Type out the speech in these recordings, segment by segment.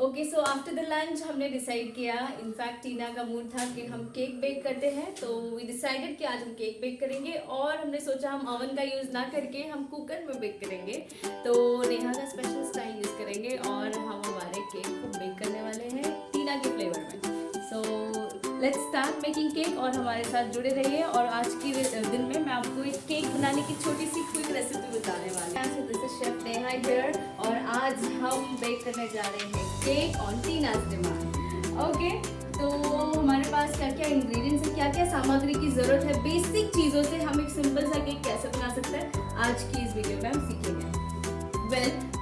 Okay, so after the lunch हमने decide किया, in fact टीना का मूड था कि हम केक बेक करते हैं, तो वी डिसाइडेड कि आज हम केक बेक करेंगे। और हमने सोचा हम ओवन का यूज़ ना करके हम कुकर में बेक करेंगे, तो नेहा का स्पेशल स्टाइल यूज़ करेंगे और हम हमारे केक को बेक करने वाले हैं टीना के फ्लेवर में। So let's start making cake और हमारे साथ जुड़े रहिए। और आज के दिन में मैं आपको एक केक बनाने की छोटी सी क्विक रेसिपी बताने वाली हूँ। This is chef Neha here और आज हम बेक करने जा रहे हैं cake on Tina's demand. Okay, तो हमारे पास क्या क्या इंग्रेडिएंट्स है, क्या क्या सामग्री की ज़रूरत है, बेसिक चीज़ों से हम एक सिंपल सा केक कैसे बना सकते हैं, आज की इस वीडियो में हम सीखेंगे।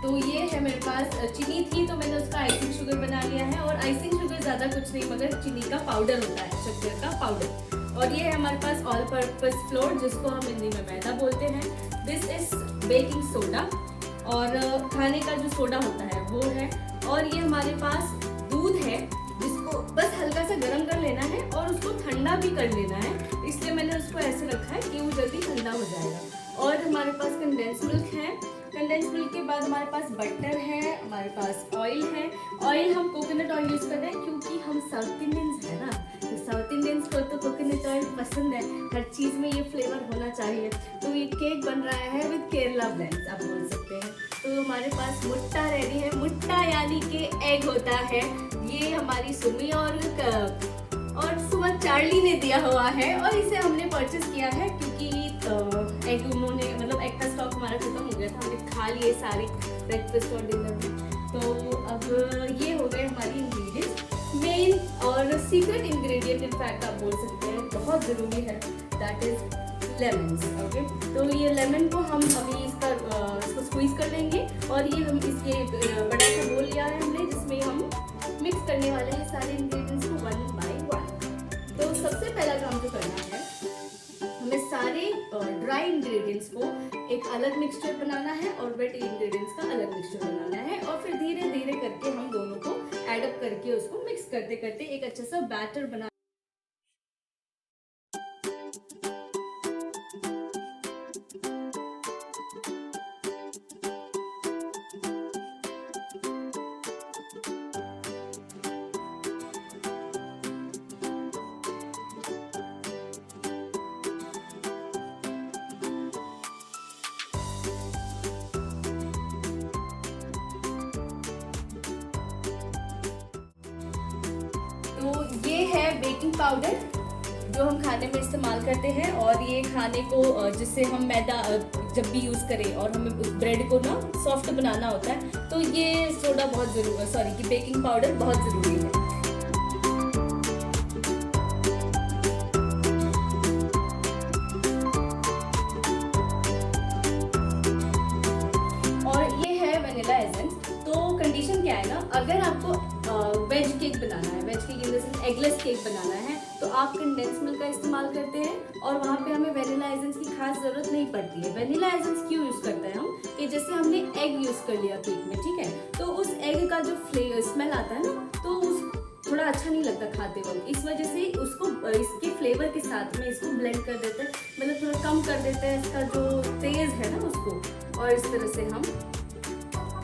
तो ये है मेरे पास चीनी थी, तो मैंने उसका आइसिंग शुगर बना लिया है। और आइसिंग शुगर ज़्यादा कुछ नहीं मगर चीनी का पाउडर होता है, शक्कर का पाउडर। और ये है हमारे पास ऑल पर्पस फ्लोर, जिसको हम हिंदी में मैदा बोलते हैं। दिस इज बेकिंग सोडा, और खाने का जो सोडा होता है वो है। और ये हमारे पास दूध है, जिसको बस हल्का सा गर्म कर लेना है और उसको ठंडा भी कर लेना है, इसलिए मैंने उसको ऐसे रखा है कि वो जल्दी ठंडा हो जाएगा। और हमारे पास कंडेंस मिल्क है। कंडेंस मिल्क के बाद हमारे पास बटर है, हमारे पास ऑयल है। ऑयल हम कोकोनट ऑयल यूज़ कर रहे हैं क्योंकि हम साउथ इंडियंस है ना, तो साउथ इंडियंस को तो कोकोनट ऑयल पसंद है, हर चीज़ में ये फ्लेवर होना चाहिए। तो ये केक बन रहा है विद केरला ब्लेंड्स, आप बोल सकते हैं। तो हमारे पास मुट्टा रेडी है। मुट्टा यानी कि एग होता है, ये हमारी सुमी और सुबह चार्ली ने दिया हुआ है और इसे हमने परचेस किया है क्योंकि एग उन्होंने मतलब एग का स्टॉक हमारा खत्म हो गया था, हमने खा लिए सारे ब्रेकफास्ट और डिनर में। तो अब ये हो गए हमारी इंग्रेडिएंट्स। मेन और सीक्रेट इंग्रेडिएंट इनफैक्ट आप बोल सकते हैं बहुत ज़रूरी है, दैट इज लेमन्स। ओके, तो ये लेमन को हम अभी इसको स्क्वीज कर लेंगे। और ये हम इसके बड़ा सा बोल लिया है हमने, जिसमें हम मिक्स करने वाले हैं सारे इंग्रेडिएंट्स को वन बाय वन। तो सबसे पहला काम जो करना है, हमें सारे ड्राई इंग्रेडिएंट्स को एक अलग मिक्सचर बनाना है और वेट इंग्रेडिएंट्स का अलग मिक्सचर बनाना है। और फिर धीरे धीरे करके हम दोनों को ऐड अप करके उसको मिक्स करते करते एक अच्छा सा बैटर बना। तो ये है बेकिंग पाउडर जो हम खाने में इस्तेमाल करते हैं। और ये खाने को जिससे हम मैदा जब भी यूज़ करें और हमें उस ब्रेड को ना सॉफ्ट बनाना होता है, तो ये सोडा बहुत ज़रूरी कि बेकिंग पाउडर बहुत ज़रूरी है। और ये है वनीला एसेंस। तो कंडीशन क्या है ना, अगर आपको वेज केक बनाना है, veg cake in the sense eggless cake बनाना है, तो आप कंडेंस मिल्क का इस्तेमाल करते हैं और वहाँ पे हमें वेनिला एसेंस की खास ज़रूरत नहीं पड़ती है। वेनिला एसेंस क्यों यूज़ करते हैं हम, कि जैसे हमने एग यूज़ कर लिया केक में, ठीक है, तो उस एग का जो स्मेल आता है ना, तो उस थोड़ा अच्छा नहीं लगता खाते वक्त, इस वजह से उसको इसके फ्लेवर के साथ में इसको ब्लेंड कर देते हैं, मतलब थोड़ा कम कर देते हैं इसका जो तेज़ है ना उसको। और इस तरह से हम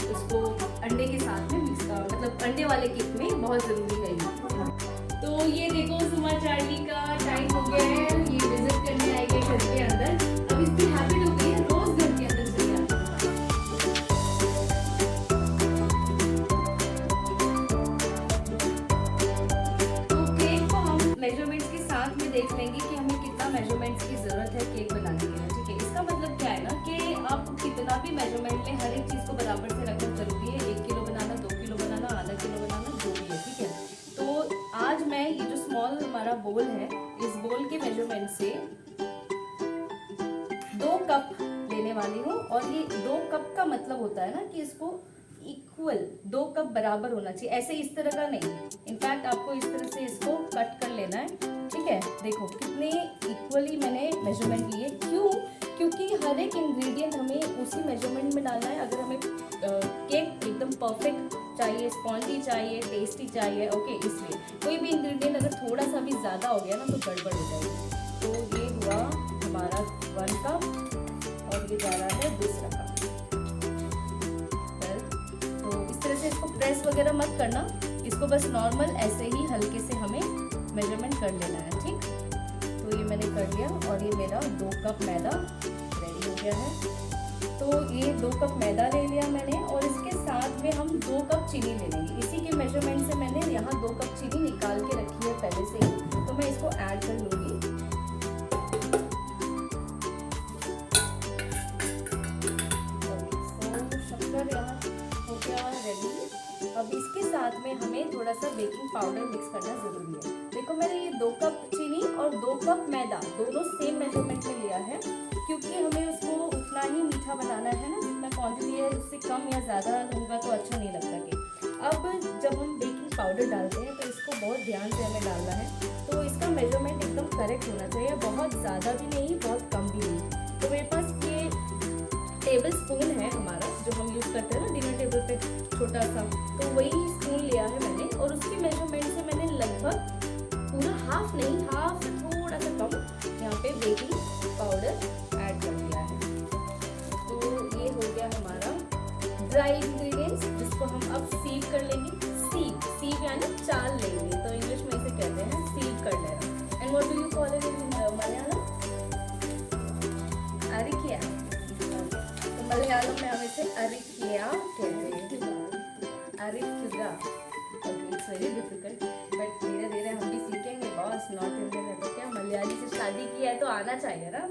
इसको अंडे के साथ में मिक्स कर, मतलब अंडे वाले केक में बहुत ज़रूरी है ये। तो ये देखो सुमा चार्ली का टाइम हो गया है, ये विजिट करने आएंगे घर के अंदर। अब इसकी हैबिट हो गई है रोज घर के अंदर चली आती है। तो केक को हम मेजरमेंट्स के साथ में देख लेंगे कि हमें कितना मेजरमेंट्स की ज़रूरत है केक बनाने के लिए, ठीक है। इसका मतलब क्या है ना कि आप कितना भी मेजरमेंट लें, हर एक चीज़ को बराबर से रखना जरूरी है। 1 किलो बनाना, 2 किलो बनाना, आधा किलो बनाना, जो भी है, ठीक है। तो आज मैं ये जो स्मॉल हमारा बोल है, इस बोल के मेजरमेंट से 2 कप लेने वाली हूँ। और ये 2 कप का मतलब होता है ना कि इसको इक्वल 2 कप बराबर होना चाहिए, ऐसे इस तरह का नहीं। इनफैक्ट आपको इस तरह से इसको कट कर लेना है, ठीक है। देखो कितने इक्वली मैंने मेजरमेंट लिए, क्यों, क्योंकि हर एक इंग्रेडिएंट हमें उसी मेजरमेंट में डालना है। अगर हमें केक एकदम परफेक्ट चाहिए, स्पॉन्जी चाहिए, टेस्टी चाहिए, ओके, इसलिए कोई भी इंग्रेडिएंट अगर थोड़ा सा भी ज़्यादा हो गया ना तो गड़बड़ हो जाएगी। तो ये हुआ हमारा 1 कप और ये जा रहा है दूसरा कप। तो इस तरह से इसको प्रेस वगैरह मत करना, इसको बस नॉर्मल ऐसे ही हल्के से हमें मेजरमेंट कर लेना है, ठीक। तो ये मैंने कर लिया और ये मेरा 2 कप मैदा रेडी हो गया है। तो ये 2 कप मैदा ले लिया मैंने और इसके साथ में हम 2 कप चीनी ले लेंगे। इसी के मेजरमेंट से मैंने यहाँ 2 कप चीनी निकाल के रखी है पहले से ही, तो मैं इसको ऐड कर लूँगी। शक्कर यहाँ हो गया रेडी। अब इसके साथ में हमें थोड़ा सा बेकिंग पाउडर मिक्स करना ज़रूरी है। देखो मैंने ये 2 कप चीनी और 2 कप मैदा दोनों सेम मेजरमेंट में लिया है, क्योंकि हमें उसको उतना ही मीठा बनाना है ना, जितना क्वांटिटी है उससे कम या ज़्यादा होगा तो अच्छा नहीं लगता कि। अब जब हम बेकिंग पाउडर डालते हैं तो इसको बहुत ध्यान से हमें डालना है, तो इसका मेजरमेंट एकदम करेक्ट होना चाहिए, बहुत ज़्यादा भी नहीं बहुत कम भी नहीं। तो मेरे पास ये टेबल स्पून है हमारा जो हम यूज़ करते हैं ना डिनर टेबल पे छोटा सा, तो वही स्पून लिया है मैंने और उसके मेजरमेंट से मैंने लगभग पूरा हाफ नहीं, हाफ से थोड़ा सा कम यहाँ पे बेकिंग पाउडर ऐड कर दिया है। तो ये हो गया हमारा ड्राई इंग्रेडिएंट्स, जिसको हम अब सीव कर लेंगे। सीव यानी चाल लेंगे, तो इंग्लिश में इसे कहते हैं सीव कर लेना। And what do you call it in Malayalam? अरिकिया। तो मलयालम में हम इसे अरिकिया कहते हैं, अरिकिया। इट्स वेरी डिफिकल्ट बट धीरे धीरे हम भी सीखेंगे बॉस, नॉर्थ इंडियन है तो क्या, मलयाली से शादी की है तो आना चाहिए ना।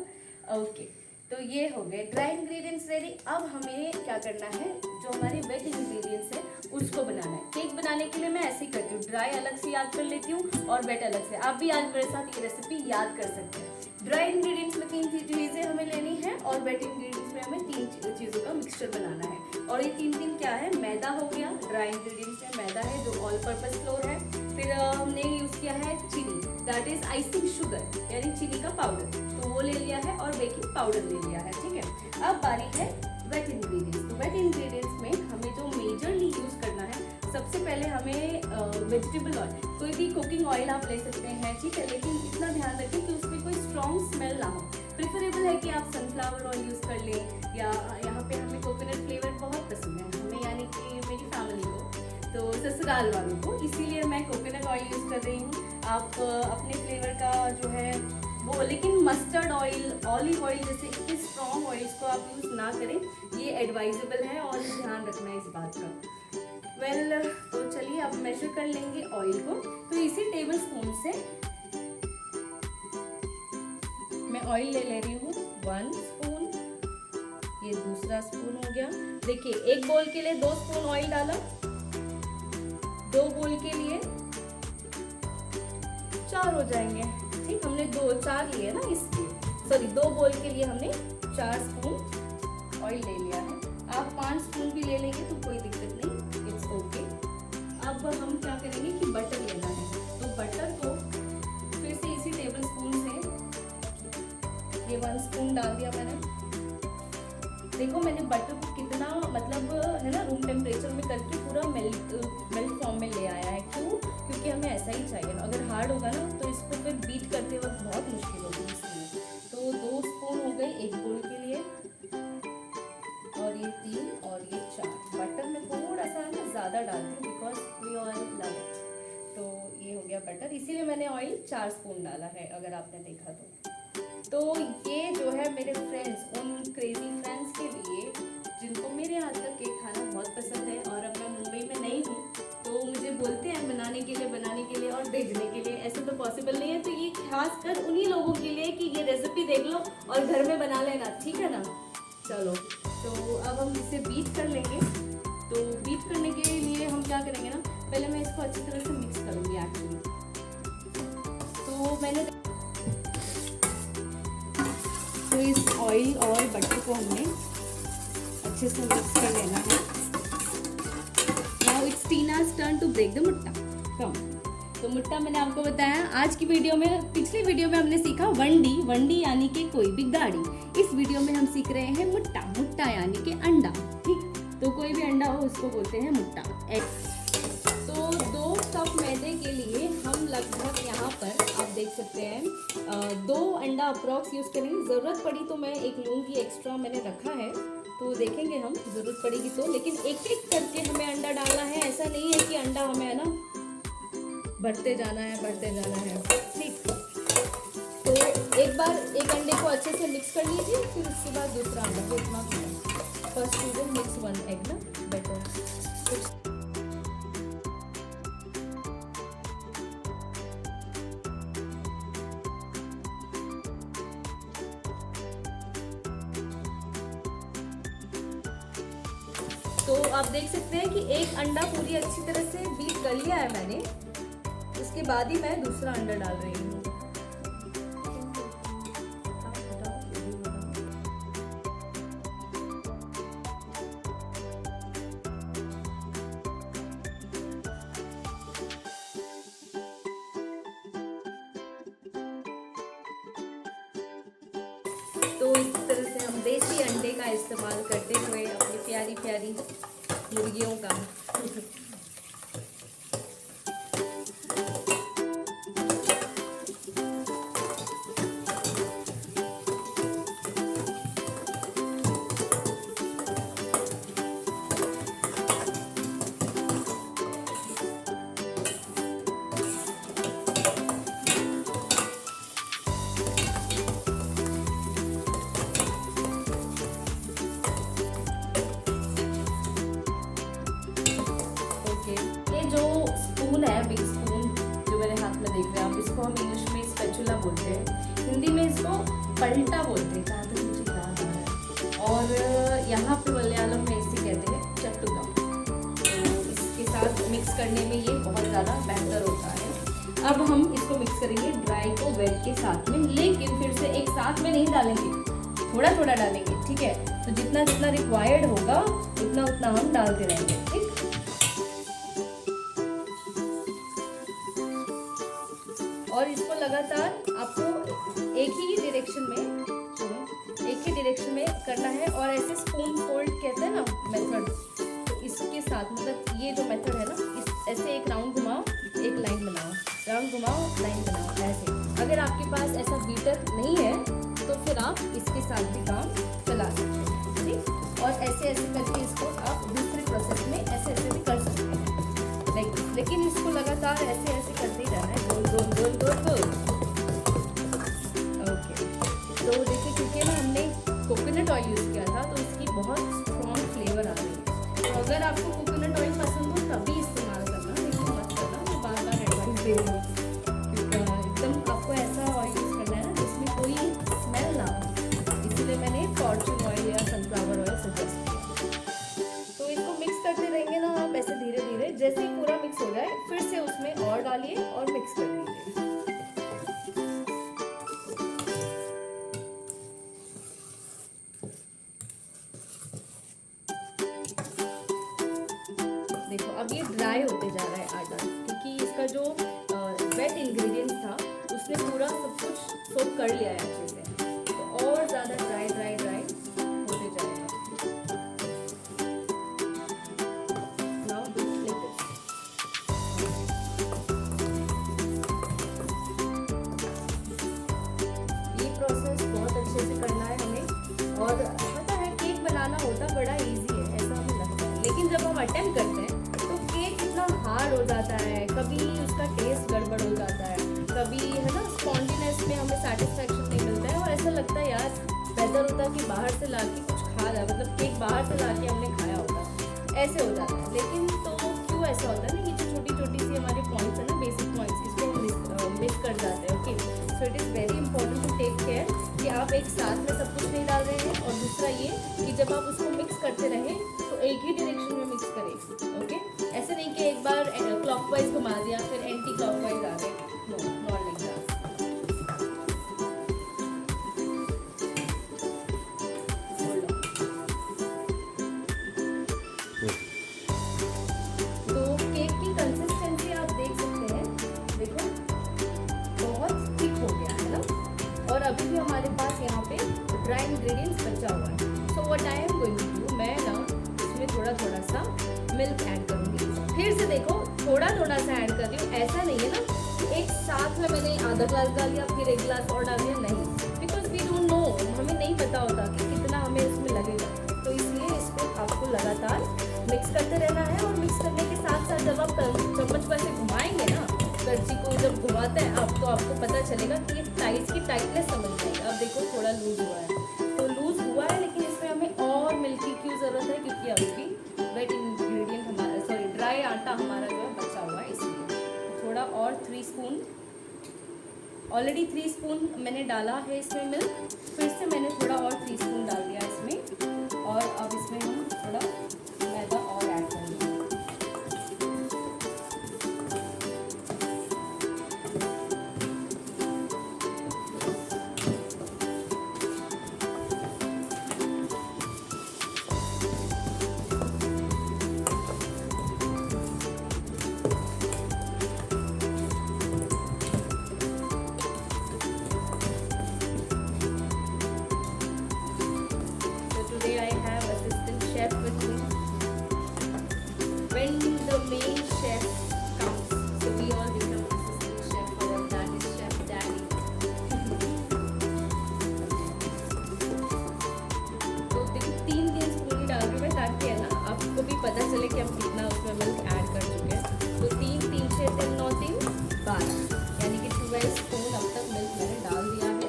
ओके, तो ये हो गए ड्राई इंग्रेडिएंट्स रेडी। अब हमें क्या करना है, जो हमारे वेट इंग्रेडिएंट्स है उसको बनाना है। केक बनाने के लिए मैं ऐसे ही करती हूँ, ड्राई अलग से याद कर लेती हूँ और वेट अलग से। आप भी आज मेरे साथ ये रेसिपी याद कर सकते हैं। ड्राई इंग्रेडिएंट्स में 3 चीज़ें हमें लेनी है और वेट इंग्रेडिएंट्स में हमें 3 चीज़ों का मिक्सचर बनाना है। और ये 3 क्या है, मैदा हो गया, ड्राई इंग्रेडिएंट्स में मैदा है जो ऑल पर्पस फ्लोर है। फिर हमने यूज़ किया है चीनी, दैट इज आइसिंग शुगर यानी चीनी का पाउडर, तो वो ले लिया है और बेकिंग पाउडर ले लिया है, ठीक है। अब बारी है वेट इंग्रेडिएंट्स। तो वेट इंग्रेडिएंट्स में हमें जो मेजरली यूज़ करना है, सबसे पहले हमें वेजिटेबल ऑयल, कोई भी कुकिंग ऑयल आप ले सकते हैं, ठीक है, लेकिन इतना ध्यान रखें कि उसमें कोई स्ट्रॉन्ग स्मेल ना हो। प्रेफरेबल है कि आप सनफ्लावर ऑयल यूज़ कर लें, या यहाँ पे हमें कोकोनट फ्लेवर बहुत पसंद है हमें, यानी कि मेरी फैमिली को, तो ससुराल वालों को, इसीलिए मैं कोकोनट ऑयल यूज़ कर रही हूँ। आप अपने फ्लेवर का जो है वो, लेकिन मस्टर्ड ऑयल, ऑलिव ऑयल जैसे इतने स्ट्रॉन्ग ऑयल्स को आप यूज़ ना करें, ये एडवाइजेबल है और ध्यान रखना है इस बात का। वेल, तो चलिए अब मेजर कर लेंगे ऑयल को। तो इसी टेबल स्पून से मैं ऑयल ले रही हूँ 1 स्पून, ये दूसरा स्पून हो गया। देखिए, एक बोल के लिए 2 स्पून ऑयल डाला, 2 बोल के लिए 4 हो जाएंगे, ठीक। हमने 4 लिए ना, इसलिए सॉरी 2 बोल के लिए हमने 4 स्पून ऑयल ले लिया है। आप 5 स्पून भी ले लेंगे तो कोई दिक्कत नहीं, इट्स ओके। अब हम क्या करेंगे कि बटर लेना है, तो बटर को फिर से इसी टेबल स्पून से ये 1 स्पून डाल दिया मैंने। देखो मैंने बटर को कितना, मतलब है ना, रूम टेम्परेचर में करके पूरा मेल्ट फॉर्म में ले आया है। क्यों? क्योंकि हमें ऐसा ही चाहिए ना, अगर हार्ड होगा ना तो इसको फिर बीट करते वक्त बहुत मुश्किल होगी, इसलिए। तो 2 स्पून हो गए एक बोल के लिए, और ये 3 और ये 4। बटर में थोड़ा सा ना ज़्यादा डालती हूँ because we all love it. तो ये हो गया बटर, इसीलिए मैंने ऑयल 4 स्पून डाला है, अगर आपने देखा तो ये जो है मेरे फ्रेंड्स, उन क्रेजी फ्रेंड्स के लिए जिनको मेरे हाथ का केक खाना बहुत पसंद है, और अब मैं मुंबई में नहीं हूँ तो मुझे बोलते हैं बनाने के लिए और भेजने के लिए। ऐसे तो पॉसिबल नहीं है, तो ये खास कर उन्हीं लोगों के लिए कि ये रेसिपी देख लो और घर में बना लेना, ठीक है ना। चलो, तो अब हम इसे बीट कर लेंगे। तो बीट करने के लिए हम क्या करेंगे ना, पहले मैं इसको अच्छी तरह से मिक्स करूँगी एक्चुअली। तो मैंने तो इस ऑयल और बटर को हमने अच्छे से मिक्स कर लेना है। Now it's Tina's turn to break the mutta. Come, तो मुट्टा मैंने आपको बताया आज की वीडियो में। पिछली वीडियो में हमने सीखा वंडी यानी कि कोई भी गाड़ी। इस वीडियो में हम सीख रहे हैं मुट्टा यानी कि अंडा, ठीक। तो कोई भी अंडा हो उसको बोलते हैं मुट्टा। तो 2 कप मैदे के लिए हम लगभग यहाँ पर आप देख सकते हैं 2 अंडा अप्रॉक्स यूज़ करेंगे। ज़रूरत पड़ी तो मैं एक लूँगी, एक्स्ट्रा मैंने रखा है, तो देखेंगे हम ज़रूरत पड़ेगी तो। लेकिन एक एक करके हमें अंडा डालना है, ऐसा नहीं है कि अंडा हमें है ना बढ़ते जाना है, ठीक। तो एक बार एक अंडे को अच्छे से मिक्स कर लीजिए, फिर उसके बाद दूसरा अंडा, तो इतना first you will mix 1 egg ना, बेटर। तो आप देख सकते हैं कि एक अंडा पूरी अच्छी तरह से बीट कर लिया है मैंने, उसके बाद ही मैं दूसरा अंडा डाल रही हूँ। तो इस तरह से हम देसी अंडे का इस्तेमाल करते हुए अपनी प्यारी प्यारी मुर्गियों का स्पून है, बिग स्पून जो मेरे हाथ में देख रहे हैं आप, इसको हम इंग्लिश में स्पैचुला बोलते हैं, हिंदी में इसको पलटा बोलते हैं, जहाँ तक मुझे याद आ रहा है, और यहाँ पे मलयालम में इसे कहते हैं चट्टुका। तो इसके साथ मिक्स करने में ये बहुत ज़्यादा बेहतर होता है। अब हम इसको मिक्स करेंगे ड्राई को वेट के साथ में, लेकिन फिर से एक साथ में नहीं डालेंगे, थोड़ा थोड़ा डालेंगे, ठीक है। तो जितना जितना रिक्वायर्ड होगा उतना उतना हम डालते रहेंगे, ठीक। और इसको लगातार आपको एक ही डायरेक्शन में करना है, और ऐसे स्पून फोल्ड कहते हैं ना मेथड, तो इसके साथ मतलब ये जो मेथड है ना, इस ऐसे एक राउंड घुमाओ, एक लाइन बनाओ, राउंड घुमाओ, लाइन बनाओ, ऐसे। अगर आपके पास ऐसा बीटर नहीं है तो फिर आप इसके साथ भी काम चला सकते हैं, ठीक। और ऐसे ऐसे करके इसको आप दूसरे प्रोसेस में ऐसे ऐसे भी कर सकते हैं, लेकिन इसको लगातार ऐसे ऐसे करते ही रहना है, गोल। ओके, तो देखिए क्योंकि ना हमने कोकोनट ऑयल यूज़ किया था तो इसकी बहुत स्ट्रॉन्ग फ्लेवर आ रही है। तो अगर आपको कोकोनट ऑयल पसंद हो तभी इस्तेमाल करना, लेकिन मत करना, मैं बार एडवाइस दे रही हूँ। एकदम आपको ऐसा ऑयल यूज़ करना है ना जिसमें कोई स्मेल ना हो, इसीलिए मैंने फॉर्चून ऑयल या सनफ्लावर ऑयल सजेस्ट किया। तो इसको मिक्स करते रहेंगे ना आप ऐसे धीरे धीरे, जैसे ही पूरा मिक्स हो जाए फिर से उसमें और डालिए और मिक्स कर दीजिए। देखो अब ये ड्राई होते जा रहा है आटा, क्योंकि इसका जो वेट इंग्रेडिएंट्स था उसने पूरा सब कुछ सोक कर लिया है अच्छे से, तो और ज़्यादा ड्राई होते जाएगा। ये प्रोसेस बहुत अच्छे से करना है हमें, और पता है केक बनाना होता बड़ा इजी है ऐसा हमें लगता है, लेकिन जब हम अटेम्प्ट करते हैं तो केक इतना हार्ड हो जाता है, कभी उसका टेस्ट गड़बड़ हो जाता है, कभी है ना स्पॉन्जीनेस में हमें सेटिस्फैक्शन नहीं मिलता है, और ऐसा लगता है यार बेहतर होता कि बाहर से लाके कुछ खा रहा है, मतलब केक बाहर से लाके हमने खाया होता, ऐसे हो जाता है। लेकिन तो क्यों ऐसा होता है ना, ये जो छोटी छोटी सी हमारे पॉइंट्स है ना, बेसिक पॉइंट्स, इसको हम मिस कर जाते हैं। Okay, so it is very important to take care कि आप एक साथ में सब कुछ नहीं डाल रहे हैं, और दूसरा ये कि जब आप उसको मिक्स करते रहें तो एक ही डायरेक्शन में मिक्स करें। ओके, ऐसे नहीं कि एक बार क्लॉकवाइज घुमा दिया फिर एंटी क्लॉकवाइज आ गए, नो, नॉट लाइक दैट। तो केक की कंसिस्टेंसी आप देख सकते हैं, देखो बहुत थिक हो गया है ना, और अभी भी हमारे पास यहाँ पे ड्राई इंग्रेडिएंट्स बचा हुआ है। So what I am going to do, मैं ना इसमें थोड़ा थोड़ा सा मिल्क ऐड करूँगी। फिर से देखो थोड़ा थोड़ा सा ऐड कर रही हूँ, ऐसा नहीं है ना कि एक साथ में में मैंने आधा ग्लास डाल दिया फिर 1 ग्लास और डाल दिया, नहीं, बिकॉज वी डोंट नो, हमें नहीं पता होता कि कितना हमें इसमें लगेगा। तो इसलिए इसको आपको लगातार मिक्स करते रहना है। और मिक्स करने के साथ साथ जब आप चम्मच पर से घुमाएंगे ना, करछी को जब घुमाते हैं आप, तो आपको पता चलेगा कि ये टाइस की टाइटनेस समझ जाएगी। अब देखो थोड़ा लूज हुआ है, तो लूज हुआ है, लेकिन इसमें हमें और मिल्क की क्यों ज़रूरत है, क्योंकि अभी वेट इंग्रेडिएंट हमारा, सॉरी ड्राई आटा हमारा जो है बचा हुआ है, इसलिए थोड़ा और 3 स्पून, ऑलरेडी 3 स्पून मैंने डाला है इसमें मिल्क, फिर से मैंने थोड़ा और 3 स्पून डाल दिया इसमें। और अब इसमें हम थोड़ा मैदा और ऐड करेंगे। I have assistant chef with me. When the main chef comes, so we all become assistant chef, or that is chef daddy. तो 3 स्पून ही डाल रही हूँ मैं, ताकि है ना आपको भी पता चले कि हम कितना उसमें मिल्क ऐड कर चुके हैं। तो 3, 3, 6, 3, 9, 3, 12, यानी कि 12 स्पून अब तक मिल्क मैंने डाल दिया है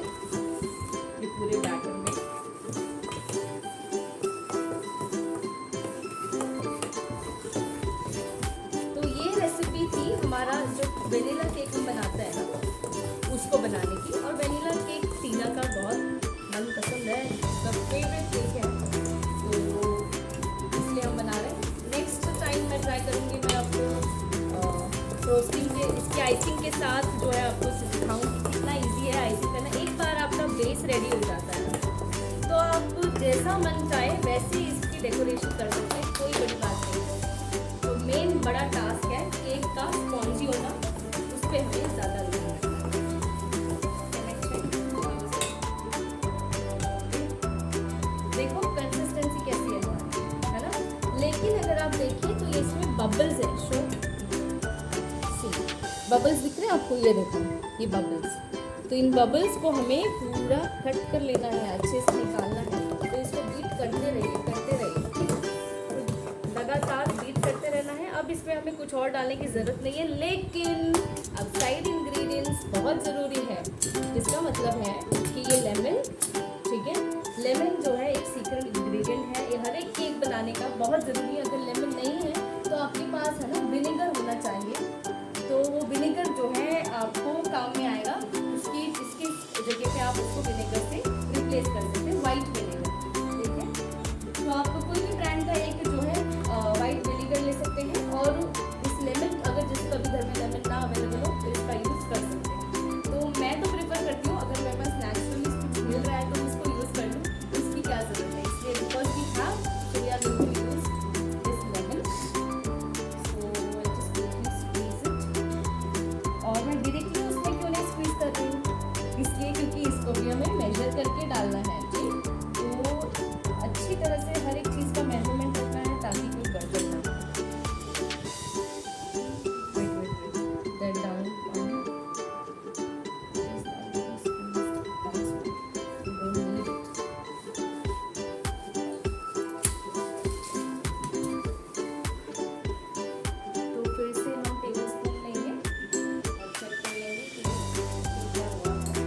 ये पूरे बैटर में। हमारा जो वेनिला केक हम बनाते हैं ना, उसको बनाने की। और वेनिला केक टीना का बहुत मनपसंद है, उसका फेवरेट केक है, तो इसलिए हम बना रहे हैं। नेक्स्ट टाइम मैं ट्राई करूँगी, मैं आपको फ्रोस्टिंग के, इसकी आइसिंग के साथ जो है आपको सिखाऊँ कि कितना ईजी है आइसिंग करना। एक बार आपका बेस रेडी हो जाता है तो आप जैसा मन चाहे वैसे ही इसकी डेकोरेशन कर सकते हैं, कोई बड़ी बात नहीं है। तो मेन बड़ा टास्क है केक का स्पॉन्जी होना, उस पर हमें ज़्यादा ध्यान रखना है। देखो कंसिस्टेंसी कैसी है ना। लेकिन अगर आप देखिए तो ये इसमें बबल्स है, शो सी बबल्स दिख रहे हैं आपको, ये देखो ये बबल्स। तो इन बबल्स को हमें पूरा कट कर लेना है, अच्छे से निकालना है। तो इसको बीट करते रहिए लगातार बीट करते रहना है। अब इसमें हमें कुछ और डालने की ज़रूरत नहीं है, लेकिन अब साइड इंग्रेडिएंट्स बहुत ज़रूरी है, जिसका मतलब है कि ये लेमन, ठीक है, लेमन जो है एक सीक्रेट इंग्रेडिएंट है, ये हर एक केक बनाने का बहुत ज़रूरी है। अगर लेमन नहीं है तो आपके पास है ना विनेगर होना चाहिए, तो वो विनेगर जो है आपको काम में आएगा। इसकी जगह पे आप उसको विनेगर से रिप्लेस कर सकते हैं, वाइट विनेगर, ठीक है। तो आपको कोई भी ब्रांड का एक जो है वाइट विनेगर ले सकते हैं। और इस लेमन, अगर जैसे कभी घर में लेमन ना अवेलेबल हो तो इसका यूज़ कर सकते हैं। तो मैं तो प्रेफर करती हूँ, अगर मेरे पास नेचुरली कुछ मिल रहा है तो इसको यूज़ कर लूँ, इसकी क्या ज़रूरत है। इसलिए because we have, so we are going to use this lemon. So I just quickly squeeze it. और मैं डायरेक्टली उसमें क्यों नहीं स्क्वीज कर रही हूँ, इसलिए क्योंकि इसको भी हमें मेजर करके डालना है जी। तो अच्छी तरह से हर एक चीज़ का मेजरमेंट रखना है ताकि कोई गड़बड़ ना हो। Then down तो फिर से हम टेबल स्पून लेंगे और चेक कर लेंगे कि क्या हुआ है।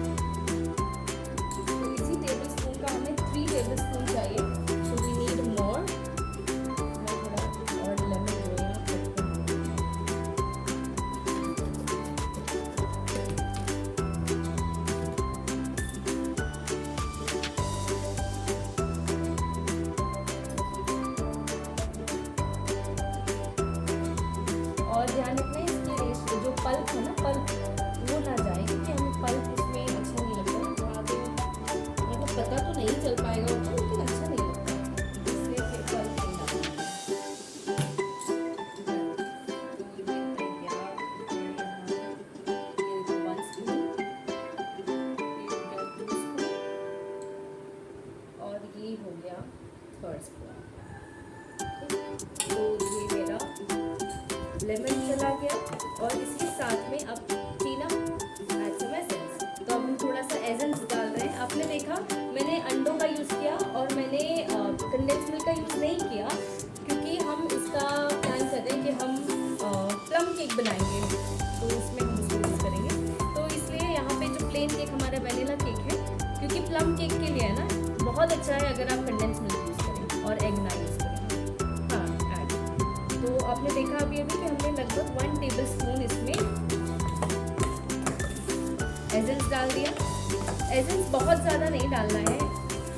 तो इसी टेबल स्पून का हमें 3 टेबल स्पून चाहिए, सो वी नीड मोर। मैं थोड़ा और लेमन जो है कट कर और ध्यान रखना है इसके रेशो, जो पल्प है ना, पल्प वो ना जाए, क्योंकि हमें पल्प उसमें अच्छा नहीं लगता है। तो आगे मेरे को पता तो नहीं चल पाएगा उसको, लेकिन अच्छा नहीं लगता, इसलिए फिर पल्प नहीं डालना है। और ये हो गया 3rd स्पून। तो ये मेरा लेमन चला गया और इसके साथ में अब टीना ऐड एसेंस डाल रहे हैं। आपने देखा मैंने अंडों का यूज़ किया और मैंने कंडेंस मिल्क का यूज़ नहीं किया, क्योंकि हम इसका प्लान कर रहे हैं कि हम प्लम केक बनाएंगे, तो उसमें हम इसको यूज़ करेंगे। तो इसलिए यहाँ पे जो प्लेन केक हमारा वनीला केक है, क्योंकि प्लम केक के लिए है ना बहुत अच्छा है अगर आप कंडेंस मिल्क यूज़ करें और एग ना यूज़ करें। हाँ ऐड, तो आपने देखा अभी कि हमने लगभग 1 टेबल स्पून इसमें एसेंस डाल दिया। एसेंस बहुत ज़्यादा नहीं डालना है,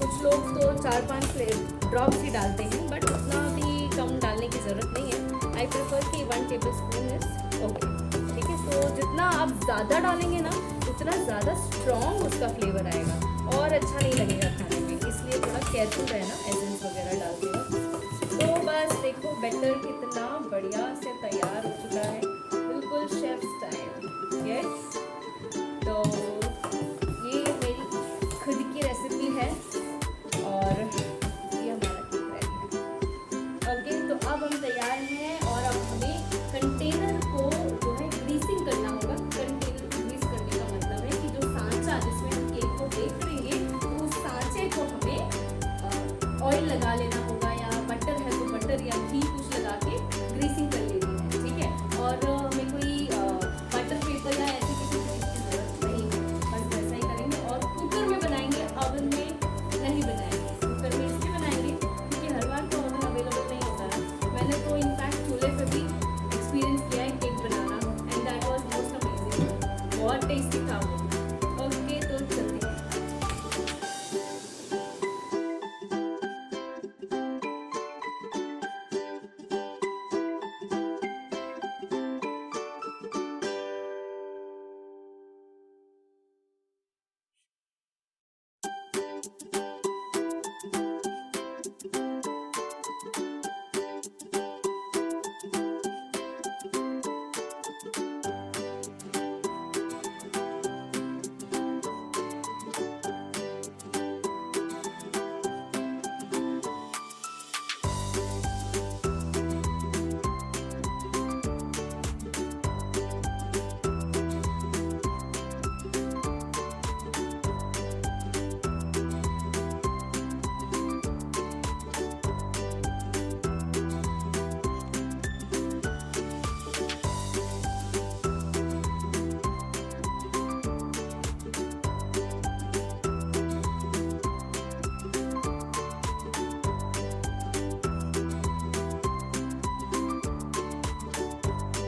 कुछ लोग तो 4-5 ड्रॉप्स ही डालते हैं, बट उतना भी कम डालने की ज़रूरत नहीं है। आई प्रेफर कि 1 टेबल स्पून इज ओके, ठीक है। तो जितना आप ज़्यादा डालेंगे ना उतना ज़्यादा स्ट्रॉन्ग उसका फ्लेवर आएगा और अच्छा नहीं लगेगा खाने में, इसलिए थोड़ा केयरफुल रहना एसेंस वगैरह डालते वक्त। तो बस देखो बैटर कितना बढ़िया से तैयार हो चुका है, बिल्कुल शेफ स्टाइल। यस, तो ये मेरी खुद की रेसिपी है और ये हमारा केक रेडी है। ओके, तो अब हम तैयार हैं और अब हमें कंटेनर को जो है ग्रीसिंग करना होगा। कंटेनर को ग्रीस करने का मतलब है कि जो सांचा जिसमें हम केक को बेक करेंगे, तो उस सांचे को हमें ऑयल लगा लेना होगा, या बटर है तो बटर या घी कुछ लगा के ग्रीसिंग कर लेनी है, ठीक है। और हमें कोई बटर पेपर या ऐसी किसी चीज़ की जरूरत नहीं है, बस वैसा ही करेंगे। और कुकर में बनाएंगे, ओवन में नहीं बनाएंगे। कुकर में इसलिए बनाएंगे क्योंकि हर बार तो ओवन अवेलेबल नहीं होता है। मैंने तो इनफैक्ट चूल्हे पे भी एक्सपीरियंस किया है cake banana, and that was most amazing, बहुत टेस्टी था वो। ओके, तो चलते हैं।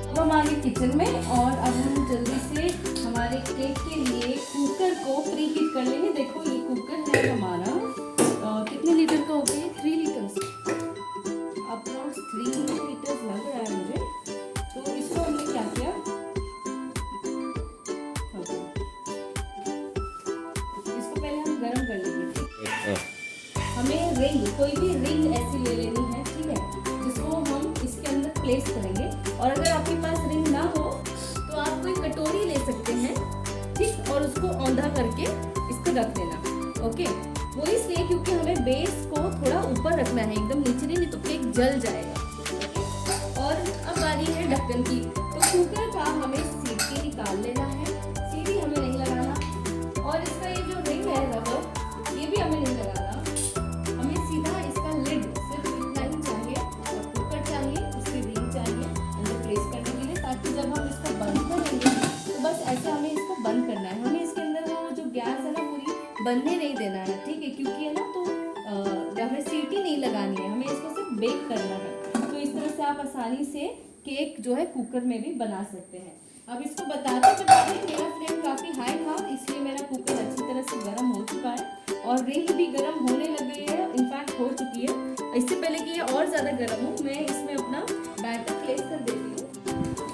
अब हम आ गए किचन में और अब हम जल्दी से हमारे केक के लिए कुकर को प्री हीट कर लेंगे। देखो ये कुकर है हमारा, कितने लीटर का हो गया? 3 लीटर्स, अप्रॉक्स 3 लीटर्स लग रहा है मुझे। तो इसको हमने क्या किया, इसको पहले हम गर्म कर लेंगे। हमें रिंग, कोई भी रिंग ऐसी ले लेनी है, ठीक है, जिसको हम इसके अंदर प्लेस करेंगे। और अगर आपके पास रिंग ना हो तो आप कोई कटोरी ले सकते हैं, ठीक, और उसको औंधा करके इसको रख देना। ओके, वो इसलिए क्योंकि हमें बेस को थोड़ा ऊपर रखना है, एकदम नीचे नहीं तो केक जल जाएगा। ओके, और अब बारी है ढक्कन की। तो कुकर का हमें सीटी निकाल लेना है, सीटी हमें नहीं लगाना। और इसका ये जो रिंग है रबर, ये भी हमें नहीं लगाना, हमें सीधा इसका लिड सिर्फ इतना ही चाहिए, और कुकर चाहिए, उसकी रिंग चाहिए अंदर प्लेस करने के लिए, ताकि जब हम इसको बंद करेंगे तो बस ऐसे हमें इसको बंद करना है। हमें इसके अंदर वो जो गैस है ना पूरी बनने नहीं देना है, ठीक है, क्योंकि है ना तो हमें सीटी नहीं लगानी है, हमें इसको सिर्फ बेक करना है। तो इस तरह से आप आसानी से केक जो है कुकर में भी बना सकते हैं। अब इसको बताते बताते मेरा फ्लेम काफ़ी हाई था, इसलिए मेरा कुकर अच्छी तरह से गर्म हो चुका है और रिंग भी गर्म होने लग गई है, इनफैक्ट हो चुकी है। इससे पहले कि ये और ज़्यादा गर्म हो, मैं इसमें अपना बैटर प्लेस कर देती हूँ।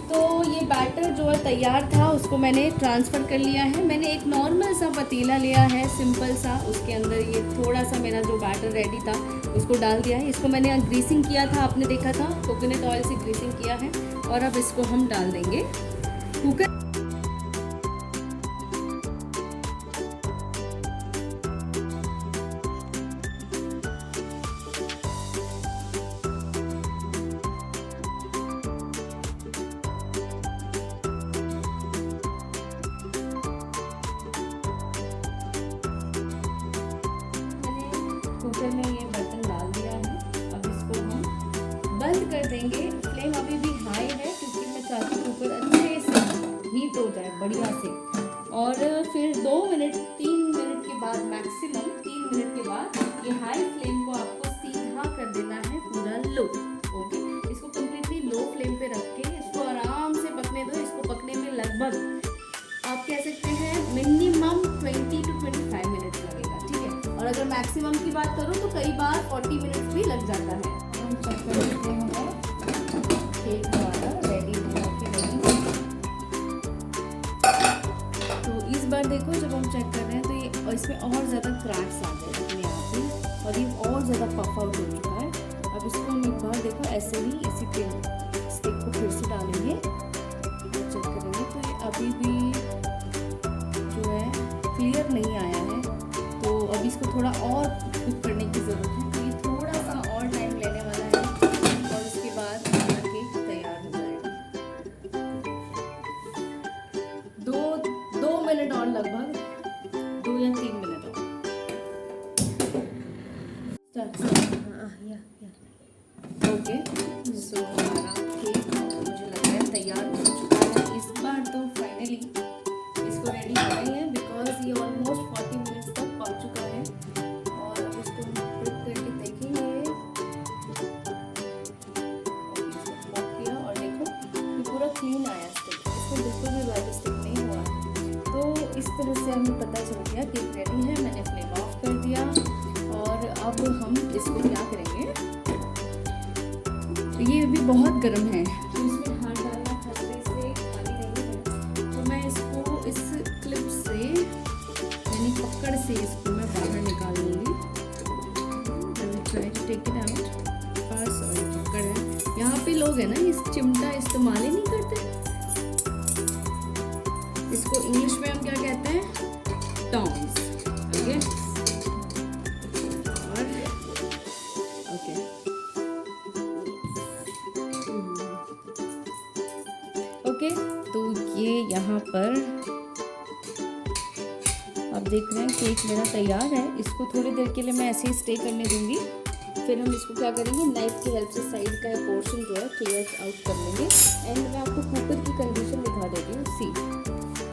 तो ये बैटर जो है तैयार था, उसको मैंने ट्रांसफ़र कर लिया है। मैंने एक नॉर्मल सा पतीला लिया है, सिंपल सा, उसके अंदर ये थोड़ा सा मेरा जो बैटर रेडी था उसको डाल दिया है। इसको मैंने ग्रीसिंग किया था, आपने देखा था, कोकोनट ऑयल से ग्रीसिंग किया है। और अब इसको हम डाल देंगे कुकर। देंगे। फ्लेम अभी भी हाई है क्योंकि मैं चाहती हूँ ऊपर अच्छे से हीट हो जाए बढ़िया से। और फिर 2 मिनट 3 मिनट के बाद, मैक्सिमम 3 मिनट के बाद ये हाई फ्लेम को आपको सीधा कर देना है पूरा लो। ओके, इसको कम्प्लीटली लो फ्लेम पे रख के इसको आराम से पकने दो। इसको पकने में लगभग आप कह सकते हैं मिनिमम 20 to 25 मिनट्स लगेगा, ठीक है। और अगर मैक्सिमम की बात करूँ तो कई बार 40 मिनट्स भी लग जाता है। हम चेक कर लेते हैं केक हमारा रेडी हो के नहीं। तो इस बार देखो जब हम चेक कर रहे हैं तो ये और इसमें और ज़्यादा क्रैक्स आ गए अपने आप ही और ये और ज़्यादा पफ आउट हो चुका है। अब इसको हम एक बार देखो ऐसे ही इसी स्टिक को फिर से डालेंगे, चेक करेंगे तो ये अभी भी जो है क्लियर नहीं आया है। तो अभी इसको थोड़ा और कुक करने की ज़रूरत है। तो ये थोड़ा सा और टाइम लेने वाला है और उसके बाद हमारा केक तैयार हो जाएगा। 2 मिनट और, लगभग 2 या 3 मिनट और। ओके, सो हमारा केक मुझे लग रहा है तैयार हो चुका है इस बार। तो फाइनली इसको रेडी हो गई है बिकॉज ये ऑलमोस्ट 40 मिनट्स तक पक चुका है। और अब इसको हम फ्लिप करके देखेंगे। इसको पॉप किया और देखो ये पूरा क्लीन आया स्टिक, इसको बिल्कुल भी वाइट स्टिक नहीं हुआ। तो इस तरह से हमें पता चल गया केक रेडी है। मैंने फ्लेम ऑफ कर दिया और अब हम इसको क्या करेंगे, ये भी बहुत गर्म है तो इसमें हाथ डालना खतरे से खाली नहीं है। तो मैं इसको इस क्लिप से यानी पकड़ से इसको मैं बाहर निकाल लूँगी। Try to take it out. बस, और ये पकड़ है। यहाँ पे लोग है ना इस चिमटा इस्तेमाल ही नहीं करते। इसको इंग्लिश में हम क्या कहते हैं, टॉन्ग्स। ओके, और ओके ओके, तो ये यहाँ पर आप देख रहे हैं केक मेरा तैयार है। इसको थोड़ी देर के लिए मैं ऐसे ही स्टे करने दूंगी। फिर हम इसको क्या करेंगे, नाइफ की हेल्प से साइड का पोर्शन जो है क्लियर आउट कर लेंगे। एंड मैं आपको कुकर की कंडीशन दिखा देती हूँ। सी,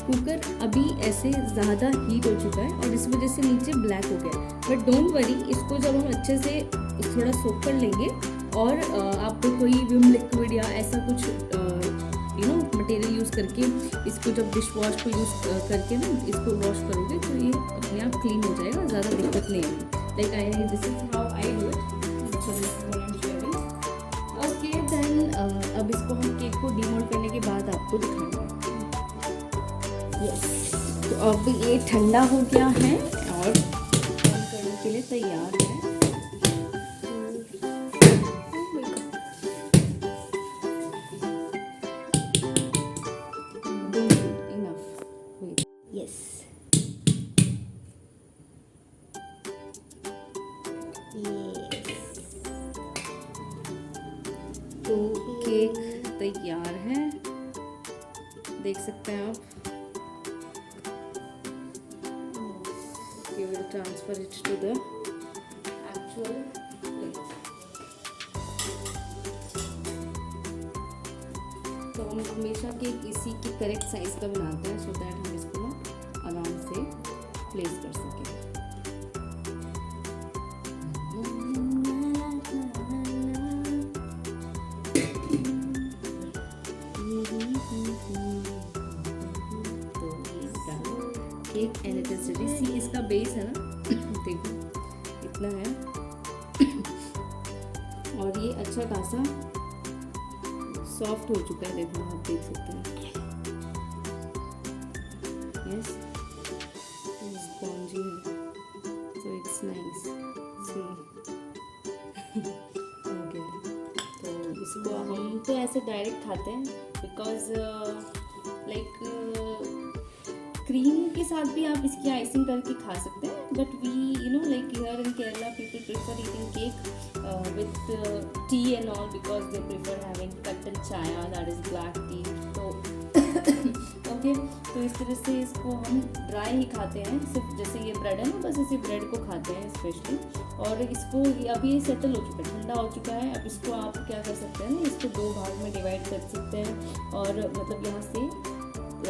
कुकर अभी ऐसे ज़्यादा हीट हो चुका है और इस वजह से नीचे ब्लैक हो गया। बट डोंट वरी, इसको जब हम अच्छे से थोड़ा सोक कर लेंगे और आप कोई विम लिक्विड या ऐसा कुछ मटेरियल यूज़ करके इसको जब डिश वॉश को यूज़ करके ना इसको वॉश करोगे तो ये अपने आप क्लीन हो जाएगा, ज़्यादा दिक्कत नहीं है। Like I this is how I do it. Okay then अब इसको हम केक को डीमोल्ड करने के बाद आपको दिखाएंगे। यस, तो अब ये ठंडा हो गया है और करने के लिए तैयार है। तो केक तैयार है, देख सकते हैं आप। We will transfer it to the actual plate. तो हम हमेशा केक इसी की करेक्ट साइज का बनाते हैं सो दैट हम इसको ना आराम से प्लेस कर सकें। Cake and it is ready. See, इसका बेस है ना देखो इतना है और ये अच्छा खासा सॉफ्ट हो चुका है, देखो आप देख सकते हैं। यस, स्पॉन्जी है, so it's nice. See, okay, तो इसको हम तो ऐसे डायरेक्ट खाते हैं बिकॉज लाइक क्रीम के साथ भी आप इसकी आइसिंग करके खा सकते हैं। But we like here in Kerala people prefer eating cake with tea and all because they prefer having kattan chai that is black tea. तो ओके, तो इस तरह से इसको हम ड्राई ही खाते हैं, सिर्फ जैसे ये ब्रेड है ना, बस इसी ब्रेड को खाते हैं स्पेशली। और इसको अभी ये सेटल हो चुका है, ठंडा हो चुका है। अब इसको आप क्या कर सकते हैं ना, इसको 2 भाग में डिवाइड कर सकते हैं और मतलब यहाँ से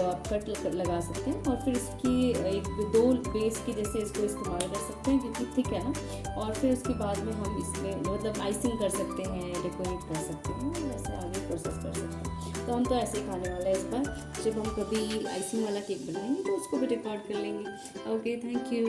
आप कट लगा सकते हैं और फिर इसकी 1-2 बेस की जैसे इसको इस्तेमाल कर सकते हैं क्योंकि थिक है ना। और फिर उसके बाद में हम इसमें मतलब आइसिंग कर सकते हैं, डेकोरेट कर सकते हैं, वैसे आगे प्रोसेस कर सकते हैं। तो हम तो ऐसे ही खाने वाला है इस बार। जब हम कभी आइसिंग वाला केक बनाएंगे तो उसको भी रिकॉर्ड कर लेंगे। Okay, thank you.